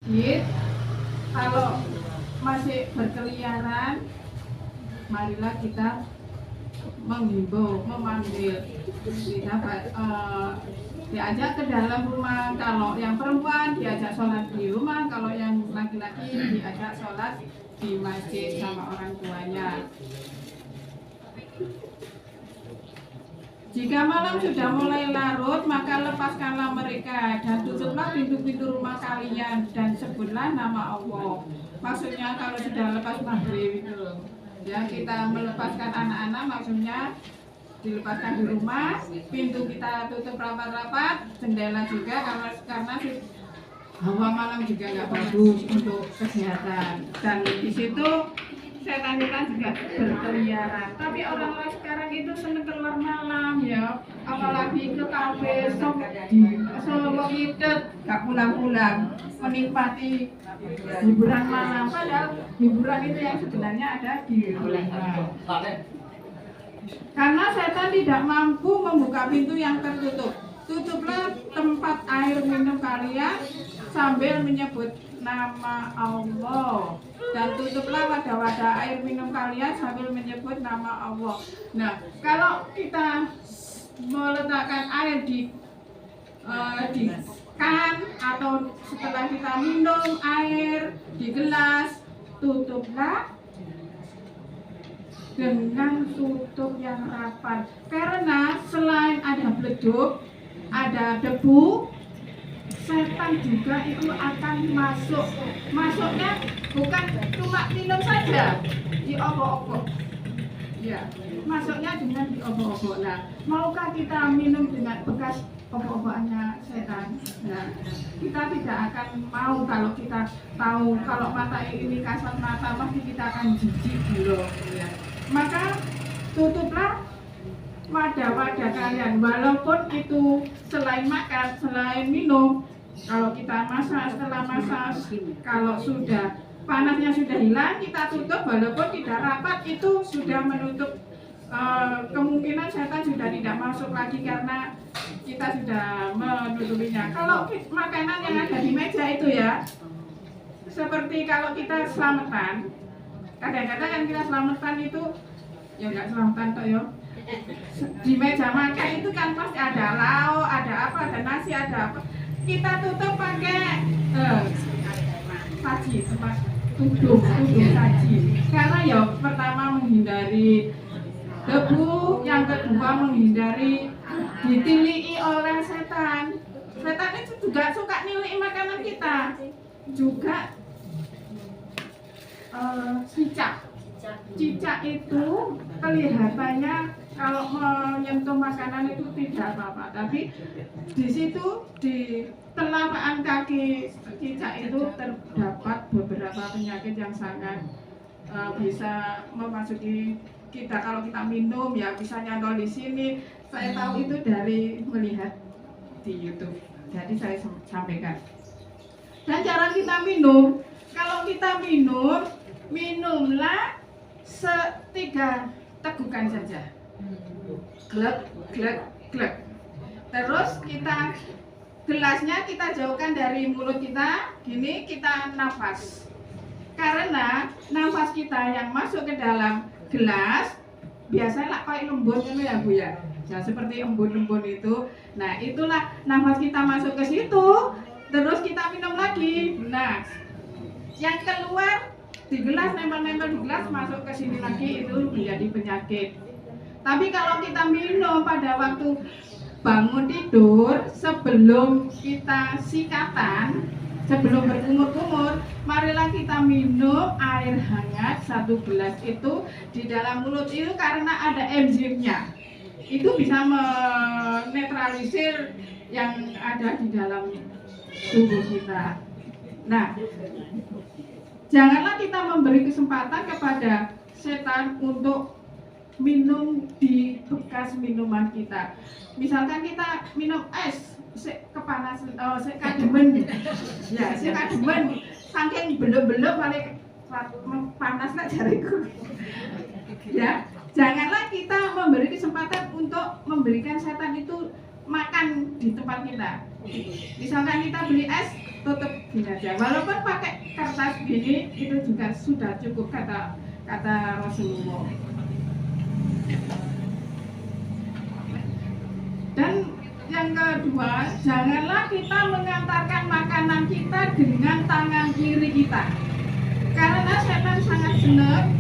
masjid, kalau masih berkeliaran, marilah kita menghimbau, memanggil, diajak ke dalam rumah. Kalau yang perempuan diajak sholat di rumah, kalau yang laki-laki diajak sholat di masjid sama orang tuanya. Jika malam sudah mulai larut, maka lepaskanlah mereka dan tutuplah pintu-pintu rumah kalian dan sebutlah nama Allah. Maksudnya kalau sudah lepas maghrib itu, ya kita melepaskan anak-anak, maksudnya dilepaskan di rumah, pintu kita tutup rapat-rapat, jendela juga karena hawa malam juga nggak bagus untuk kesehatan. Dan di situ setan-setan juga berkeliaran. Tapi orang-orang sekarang itu seneng keluar malam ya, apalagi ke kafe, solo itu gak pulang-pulang, menikmati hiburan malam. Padahal hiburan itu yang sebenarnya ada di rumah. Karena setan tidak mampu membuka pintu yang tertutup, tutuplah tempat air minum kalian sambil menyebut nama Allah, dan tutuplah wadah-wadah air minum kalian sambil menyebut nama Allah. Nah, kalau kita meletakkan air di kan atau setelah kita minum air di gelas, tutuplah dengan tutup yang rapat. Karena selain ada beleduk, ada debu, setan juga itu akan masuk. Masuknya bukan cuma minum saja, diobok-obok. Ya, masuknya dengan diobok-obok. Nah, maukah kita minum dengan bekas obok-obokannya setan? Nah, kita tidak akan mau kalau kita tahu kalau mata ini kasat mata, pasti kita akan jijik dulu. Ya. Maka tutuplah wadah-wadah kalian, walaupun itu selain makan, selain minum. Kalau kita masak, setelah masak, kalau sudah panasnya sudah hilang, kita tutup, walaupun tidak rapat, itu sudah menutup kemungkinan setan sudah tidak masuk lagi karena kita sudah menutupinya. Kalau makanan yang ada di meja itu ya, seperti kalau kita selamatan, kadang-kadang kan kita selamatan itu ya nggak selamatan toh ya. Di meja makan itu kan pasti ada lauk, ada apa, ada nasi, ada apa. Kita tutup pakai saji, tudung saji. Karena ya pertama menghindari debu, yang kedua menghindari ditilii oleh setan. Setan itu juga suka nilai makanan kita. Juga cicak itu kelihatannya kalau menyentuh makanan itu tidak apa-apa, tapi di situ di telapak kaki cicak itu terdapat beberapa penyakit yang sangat bisa memasuki kita. Kalau kita minum ya bisa nyantol di sini. Saya tahu itu dari melihat di YouTube, jadi saya sampaikan. Dan cara kita minum, kalau kita minumlah 3 tegukan saja. Glek, glek, glek. Terus kita gelasnya kita jauhkan dari mulut kita, gini kita nafas. Karena nafas kita yang masuk ke dalam gelas biasanya kayak lembut itu ya Bu ya. Ya seperti embun-embun itu. Nah, itulah nafas kita masuk ke situ, terus kita minum lagi. Nah, yang keluar di gelas, nempel-nempel di gelas, masuk ke sini lagi, itu menjadi penyakit. Tapi kalau kita minum pada waktu bangun tidur, sebelum kita sikatan, sebelum berkumur-kumur, marilah kita minum air hangat 1 gelas itu di dalam mulut itu, karena ada enzimnya. Itu bisa menetralisir yang ada di dalam tubuh kita. Nah, janganlah kita memberi kesempatan kepada setan untuk minum di bekas minuman kita. Misalkan kita minum es, kepanasan, kademen, ya, kademen, saking belum-belum balik panas lah jariku. Ya, janganlah kita memberi kesempatan untuk memberikan setan itu makan di tempat kita. Misalkan kita beli es, tutup gini aja. Walaupun pakai kertas gini, itu juga sudah cukup, kata Rasulullah. Dan yang kedua, janganlah kita mengantarkan makanan kita dengan tangan kiri kita. Karena setan sangat senang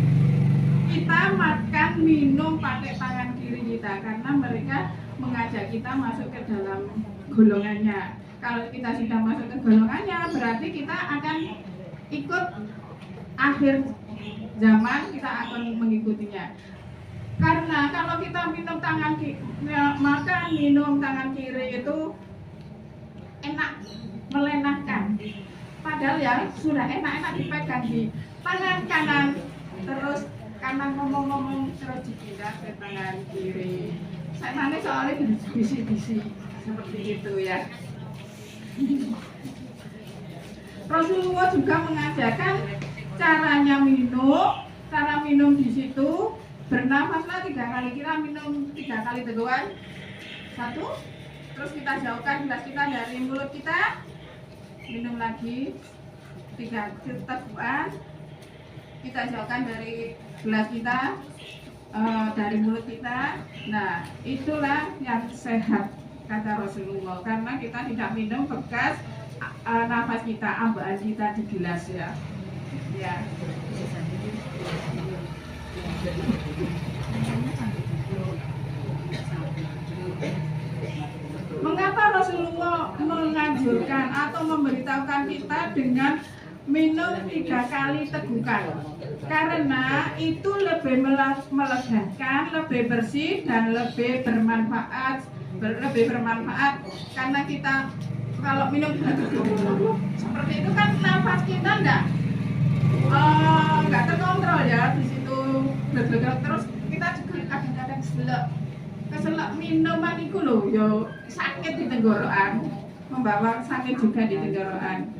kita makan minum pakai tangan kiri kita, karena mereka mengajak kita masuk ke dalam golongannya. Kalau kita sudah masuk ke golongannya, berarti kita akan ikut akhir zaman, kita akan mengikutinya. Karena kalau kita minum tangan kiri, makan minum tangan kiri itu enak, melenahkan. Padahal ya sudah enak-enak dipegang di tangan kanan, terus kanan ngomong-ngomong terus dipindah ke tangan kiri. Saya soalnya bisi-bisi seperti itu ya. Rasulullah juga mengajarkan caranya minum, cara minum di situ. Bernafaslah 3 kali, kita minum 3 kali teguhan. 1, terus kita jauhkan gelas kita dari mulut kita, minum lagi 3 teguhan, kita jauhkan dari gelas kita, dari mulut kita. Nah, itulah yang sehat kata Rasulullah, karena kita tidak minum bekas nafas kita, ambaan kita di gelas ya. Ya. Mengapa Rasulullah menganjurkan atau memberitahukan kita dengan minum 3 kali tegukan? Karena itu lebih melegakan, lebih bersih dan lebih bermanfaat. Karena kita kalau minum seperti itu kan nafas kita nggak terkontrol ya di situ, terus kita juga kadang-kadang keselak minuman itu loh, yo sakit di tenggorokan, membawa sakit juga di tenggorokan.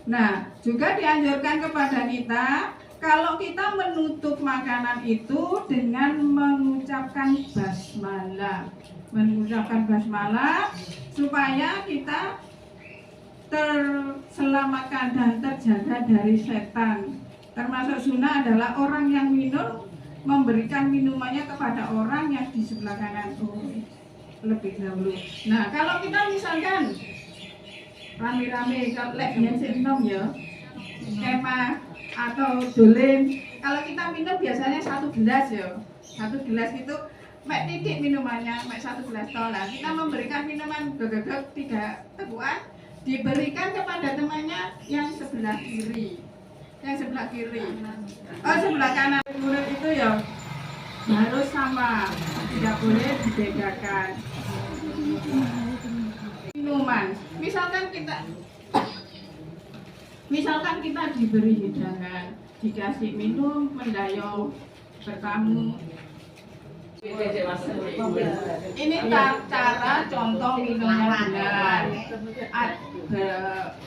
Nah, juga dianjurkan kepada kita kalau kita menutup makanan itu dengan mengucapkan basmalah. Mengucapkan basmalah supaya kita terselamatkan dan terjaga dari setan. Termasuk sunnah adalah orang yang minum memberikan minumannya kepada orang yang di sebelah kanan lebih dahulu. Nah, kalau kita misalkan rame-rame kalau yang minum ya kemah atau dolen, kalau kita minum biasanya 1 gelas ya, 1 gelas itu mek titik minumannya, mek 1 gelas tola. Kita memberikan minuman gegegek 3 teguhan, diberikan kepada temannya yang sebelah kiri, sebelah kanan. Murid itu ya harus sama, tidak boleh dibedakan. Minuman, misalkan kita diberi hidangan, dikasih minum, mendayung, bertamu. Ini cara contoh minumnya benar.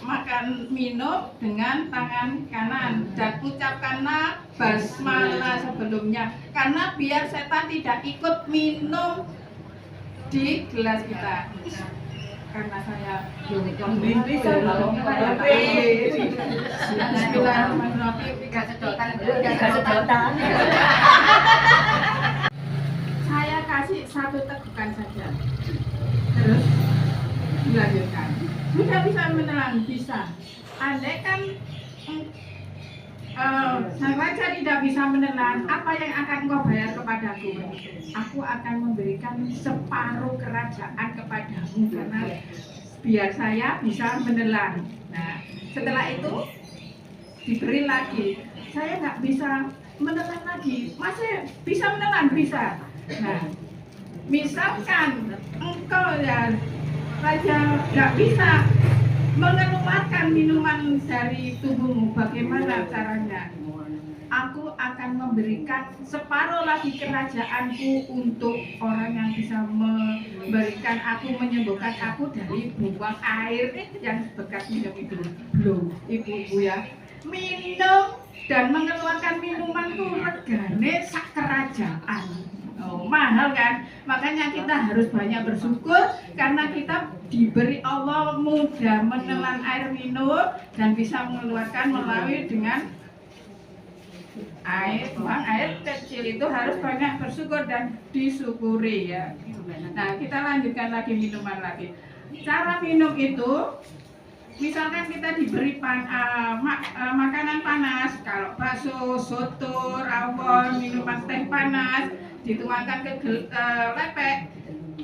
Makan minum dengan tangan kanan dan ucapkanlah basmalah sebelumnya, karena biar setan tidak ikut minum di gelas kita. Karena saya saya kasih 1 tegukan saja, terus dilanjutkan. Sudah bisa menelan, bisa. Andai kan sang raja tidak bisa menelan, apa yang akan kau bayar kepadaku? Aku akan memberikan separuh kerajaan kepadamu, karena biar saya bisa menelan. Nah, setelah itu diberi lagi. Saya nggak bisa menelan lagi, masih bisa menelan, bisa. Nah, misalkan engkau ya raja nggak bisa mengeluarkan minuman dari tubuhmu, bagaimana caranya? aku akan memberikan separuh lagi kerajaanku untuk orang yang bisa memberikan aku, menyembuhkan aku dari buang air yang bekas minum itu. Loh, ibu-ibu ya, minum dan mengeluarkan minumanku regane sak kerajaan. Oh, mahal kan? Makanya kita harus banyak bersyukur karena kita diberi Allah mudah menelan air minum dan bisa mengeluarkan melalui dengan buang air kecil. Itu harus banyak bersyukur dan disyukuri ya. Nah, kita lanjutkan lagi minuman lagi. Cara minum itu, misalkan kita diberi makanan panas, kalau bakso, soto, rawon, minuman teh panas, dituangkan ke lepek,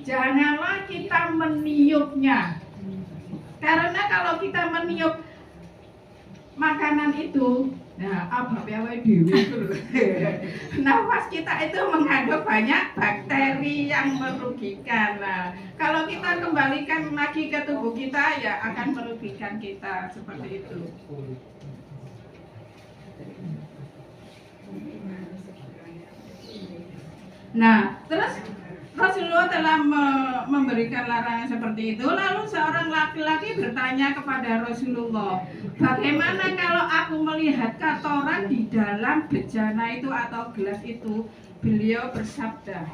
janganlah kita meniupnya. Karena kalau kita meniup makanan itu, nah apa nafas kita itu mengandung banyak bakteri yang merugikan. Nah, kalau kita kembalikan lagi ke tubuh kita, ya akan merugikan kita seperti itu. Nah, terus Rasulullah telah memberikan larangan seperti itu. Lalu seorang laki-laki bertanya kepada Rasulullah, bagaimana kalau aku melihat kotoran di dalam bejana itu atau gelas itu? Beliau bersabda,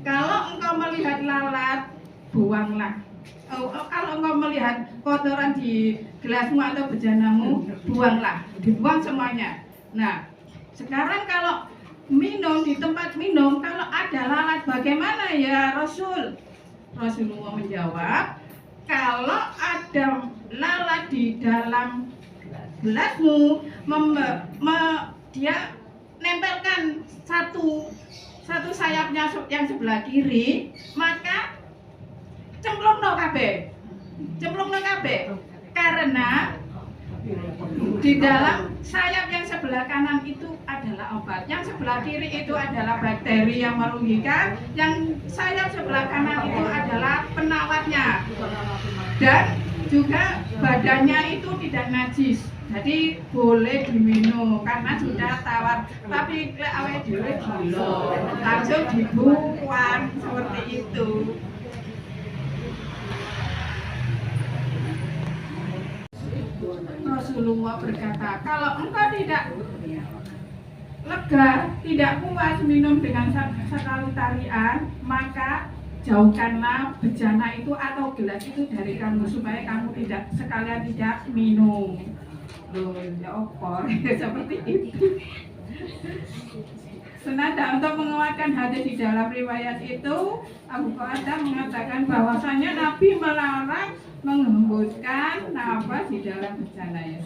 kalau engkau melihat lalat, buanglah. Kalau engkau melihat kotoran di gelasmu atau bejanamu, buanglah. Dibuang semuanya. Nah, sekarang kalau minum di tempat minum, kalau ada lalat bagaimana ya Rasul? Rasulullah menjawab, kalau ada lalat di dalam gelasmu, dia nempelkan satu sayapnya yang sebelah kiri, maka cemplungno kabeh. Karena di dalam sayap yang sebelah kanan itu adalah obat, yang sebelah kiri itu adalah bakteri yang merugikan, yang sayap sebelah kanan itu adalah penawatnya, dan juga badannya itu tidak najis, jadi boleh diminum karena sudah tawar. Tapi awet dhewe gila, langsung dibuang seperti itu. Rasulullah berkata, kalau engkau tidak lega, tidak puas minum dengan sekali tarian, maka jauhkanlah bejana itu atau gelas itu dari kamu supaya kamu sekalian tidak minum. Loh, ya opor seperti itu. Senada untuk menguatkan hadis di dalam riwayat itu, Abu Qatadah mengatakan bahwasanya Nabi melarang menghembuskan nafas di dalam bejana ya.